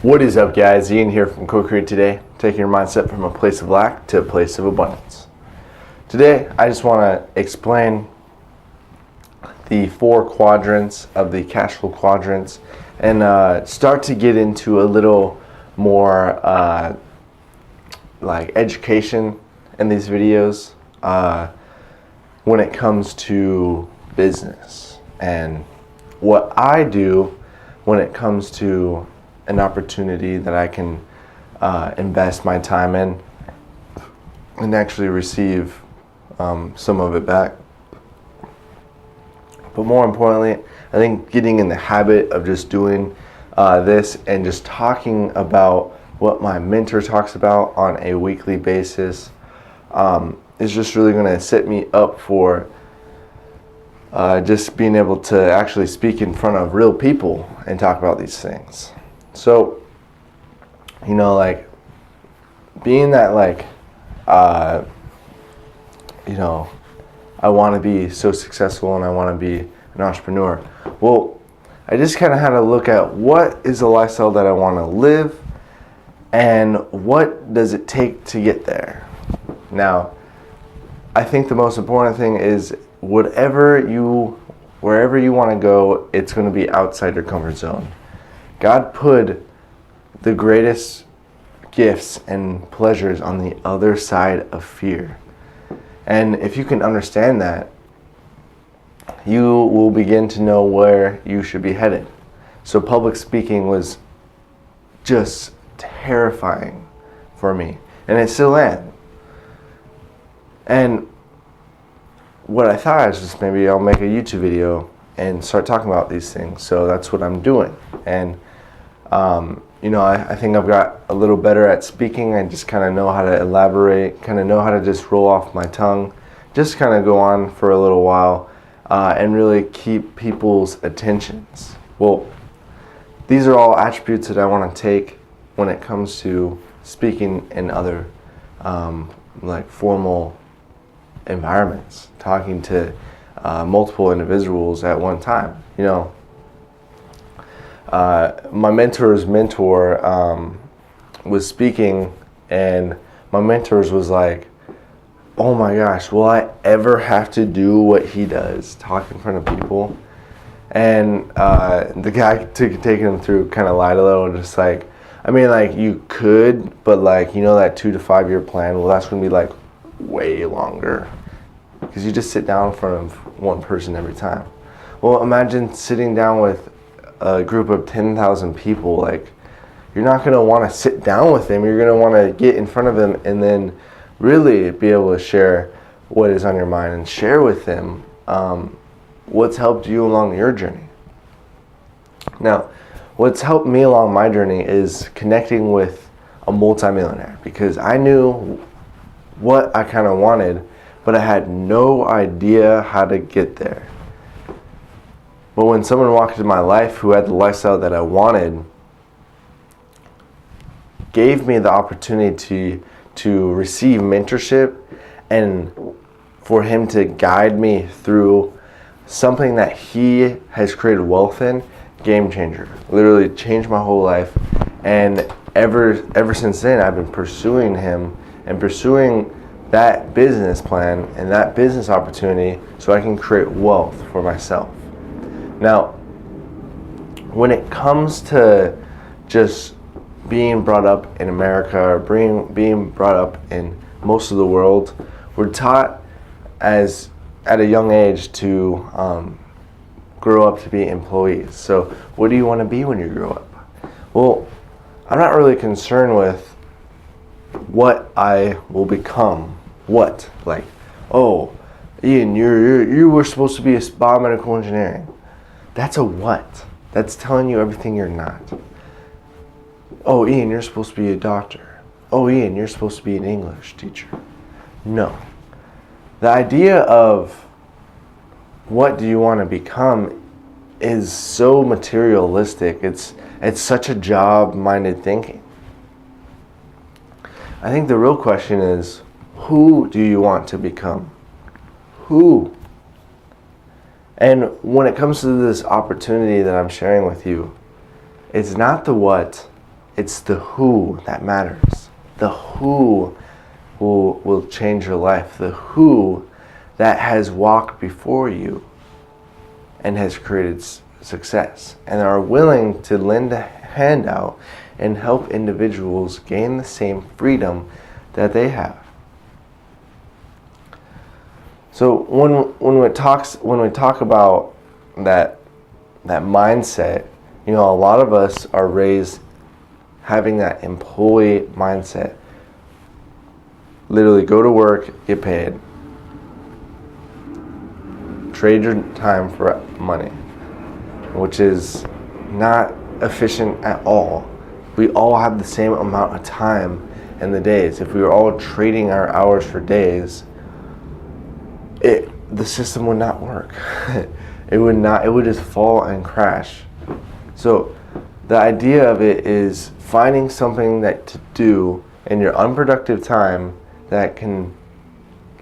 What is up, guys? Ian here from Co-Create Today, taking your mindset from a place of lack to a place of abundance. Today, I just want to explain the 4 quadrants of the Cashflow Quadrants and start to get into a little more like education in these videos when it comes to business and what I do when it comes to an opportunity that I can invest my time in and actually receive some of it back. But more importantly, I think getting in the habit of just doing this and just talking about what my mentor talks about on a weekly basis is just really going to set me up for just being able to actually speak in front of real people and talk about these things. So, you know, like being that like, you know, I want to be so successful and I want to be an entrepreneur. Well, I just kind of had to look at what is the lifestyle that I want to live and what does it take to get there. Now, I think the most important thing is wherever you want to go, it's going to be outside your comfort zone. God put the greatest gifts and pleasures on the other side of fear. And if you can understand that, you will begin to know where you should be headed. So public speaking was just terrifying for me, and it still am. And what I thought is just maybe I'll make a YouTube video and start talking about these things. So that's what I'm doing. And you know, I think I've got a little better at speaking. I just kind of know how to elaborate, kind of know how to just roll off my tongue, just kind of go on for a little while and really keep people's attentions. Well, these are all attributes that I want to take when it comes to speaking in other like formal environments, talking to multiple individuals at one time. You know, my mentor's mentor was speaking, and my mentor's was like, oh my gosh, will I ever have to do what he does, talk in front of people? And the guy taking him through kind of lied a little, just like, I mean, like, you could, but like, you know, that 2 to 5 year plan, well, that's going to be like way longer because you just sit down in front of one person every time. Well, imagine sitting down with a group of 10,000 people. Like, you're not going to want to sit down with them. You're going to want to get in front of them and then really be able to share what is on your mind and share with them what's helped you along your journey. Now, what's helped me along my journey is connecting with a multimillionaire, because I knew what I kind of wanted, but I had no idea how to get there. But when someone walked into my life who had the lifestyle that I wanted, gave me the opportunity to receive mentorship and for him to guide me through something that he has created wealth in, game changer. Literally changed my whole life. And ever since then, I've been pursuing him and pursuing that business plan and that business opportunity so I can create wealth for myself. Now, when it comes to just being brought up in America or being brought up in most of the world, we're taught at a young age to grow up to be employees. So what do you want to be when you grow up? Well, I'm not really concerned with what I will become. What? Like, oh, Ian, you were supposed to be a biomedical engineering. That's a what? That's telling you everything you're not. Oh, Ian, you're supposed to be a doctor. Oh, Ian, you're supposed to be an English teacher. No. The idea of what do you want to become is so materialistic. It's such a job-minded thinking. I think the real question is, who do you want to become? Who? And when it comes to this opportunity that I'm sharing with you, it's not the what, It's the who that matters. The who will change your life. The who that has walked before you and has created success and are willing to lend a hand out and help individuals gain the same freedom that they have. So when we talk about that mindset, you know, a lot of us are raised having that employee mindset. Literally go to work, get paid. Trade your time for money, which is not efficient at all. We all have the same amount of time in the days. If we were all trading our hours for days, the system would not work. It would just fall and crash. So the idea of it is finding something that to do in your unproductive time that can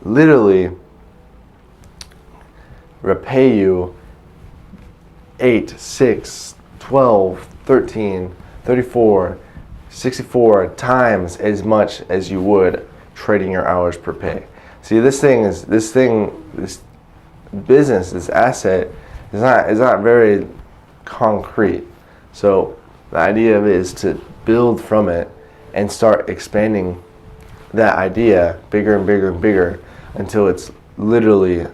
literally repay you 8, 6, 12, 13, 34, 64 times as much as you would trading your hours per pay. See, this business, this asset is not very concrete. So the idea of it is to build from it and start expanding that idea bigger and bigger and bigger until it's literally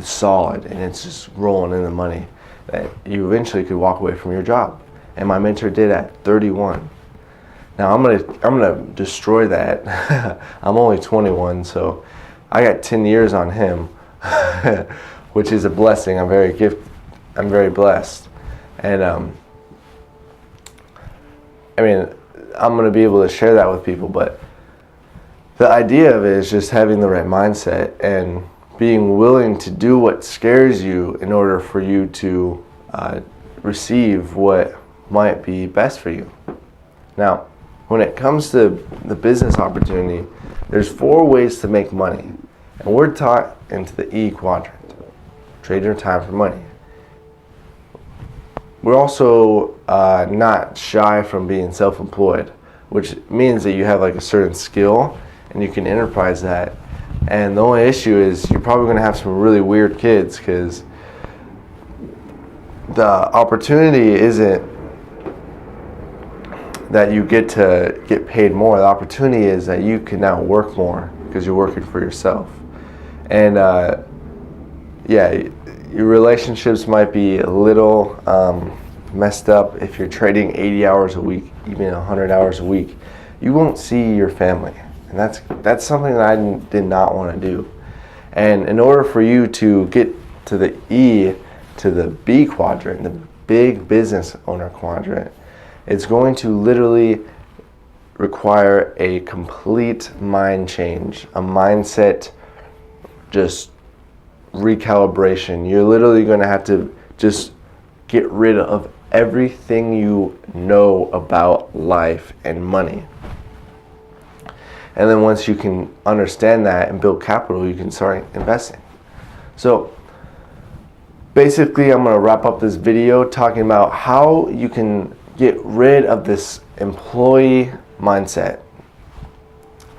solid and it's just rolling in the money that you eventually could walk away from your job. And my mentor did at 31. Now I'm gonna destroy that. I'm only 21, so I got 10 years on him, which is a blessing. I'm very blessed, and I mean, I'm gonna be able to share that with people. But the idea of it is just having the right mindset and being willing to do what scares you in order for you to receive what might be best for you. Now, when it comes to the business opportunity, there's 4 ways to make money. And we're taught into the E quadrant. Trade your time for money. We're also not shy from being self-employed, which means that you have like a certain skill and you can enterprise that. And the only issue is you're probably going to have some really weird kids, because the opportunity isn't that you get to get paid more. The opportunity is that you can now work more because you're working for yourself. And your relationships might be a little messed up if you're trading 80 hours a week, even 100 hours a week. You won't see your family, and that's something that I did not want to do. And in order for you to get to the E, to the B quadrant, the big business owner quadrant, it's going to literally require a complete mind change, a mindset just recalibration. You're literally going to have to just get rid of everything you know about life and money. And then once you can understand that and build capital, you can start investing. So basically, I'm going to wrap up this video talking about how you can get rid of this employee mindset.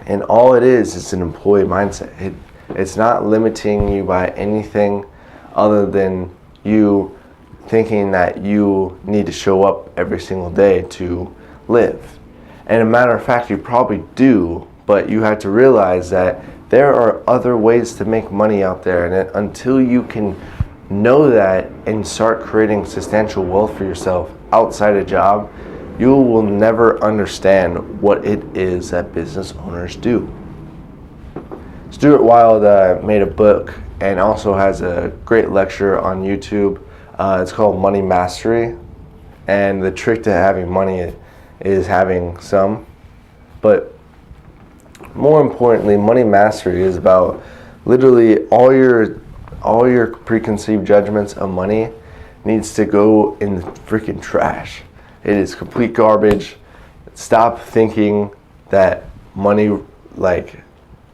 And all it is an employee mindset. It's not limiting you by anything other than you thinking that you need to show up every single day to live. And a matter of fact, you probably do, but you have to realize that there are other ways to make money out there. And until you can know that and start creating substantial wealth for yourself outside a job, you will never understand what it is that business owners do. Stuart Wilde made a book and also has a great lecture on YouTube. It's called Money Mastery. And the trick to having money is having some. But more importantly, money mastery is about literally all your preconceived judgments of money needs to go in the freaking trash. It is complete garbage. Stop thinking that money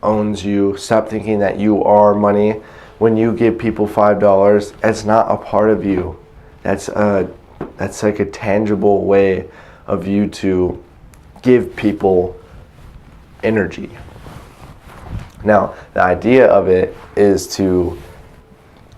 owns you. Stop thinking that you are money. When you give people $5, it's not a part of you. That's like a tangible way of you to give people energy. Now, the idea of it is to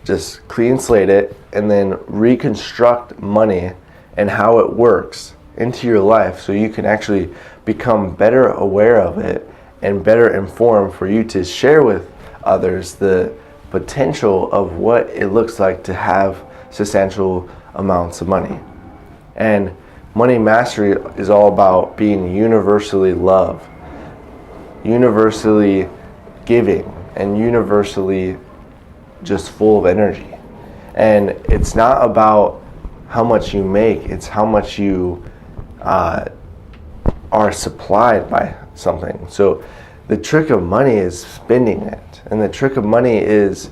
just clean slate it and then reconstruct money and how it works into your life so you can actually become better aware of it and better informed for you to share with others the potential of what it looks like to have substantial amounts of money. And money mastery is all about being universally loved, universally giving, and universally just full of energy. And it's not about how much you make, it's how much you are supplied by something. So the trick of money is spending it, and the trick of money is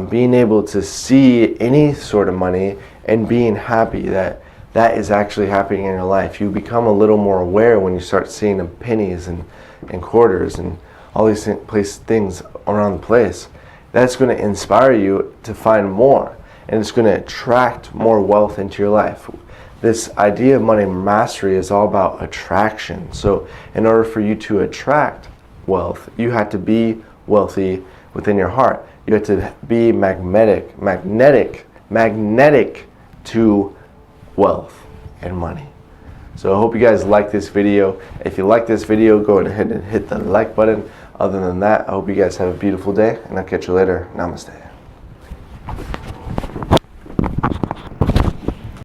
being able to see any sort of money and being happy that that is actually happening in your life. You become a little more aware when you start seeing the pennies and quarters and all these things around the place. That's going to inspire you to find more, and it's going to attract more wealth into your life. This idea of money mastery is all about attraction. So in order for you to attract wealth, you have to be wealthy within your heart. You have to be magnetic to wealth and money. So I hope you guys like this video. If you like this video, go ahead and hit the like button. Other than that, I hope you guys have a beautiful day, and I'll catch you later. Namaste.